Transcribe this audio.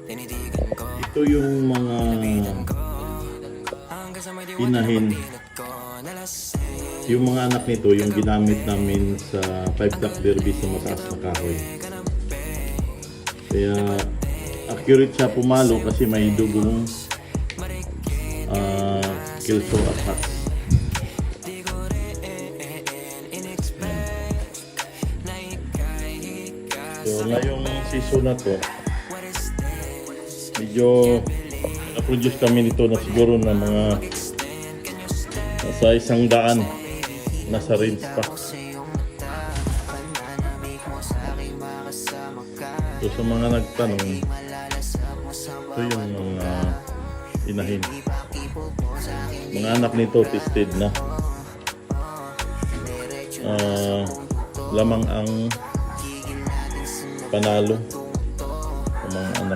Ito yung mga inahin. Yung mga anak nito, yung ginamit namin sa 5 Black Derby sa mataas na kahoy. Kaya accurate siya pumalo kasi may dugong kilso at hats. So ngayong season na to, medyo na-produce kami nito na siguro na mga nasa 100 nasa range pa. So sa mga nagtanong, ito yung mga inahin. Mga anak nito tested na. Lamang ang panalo ng mga anak.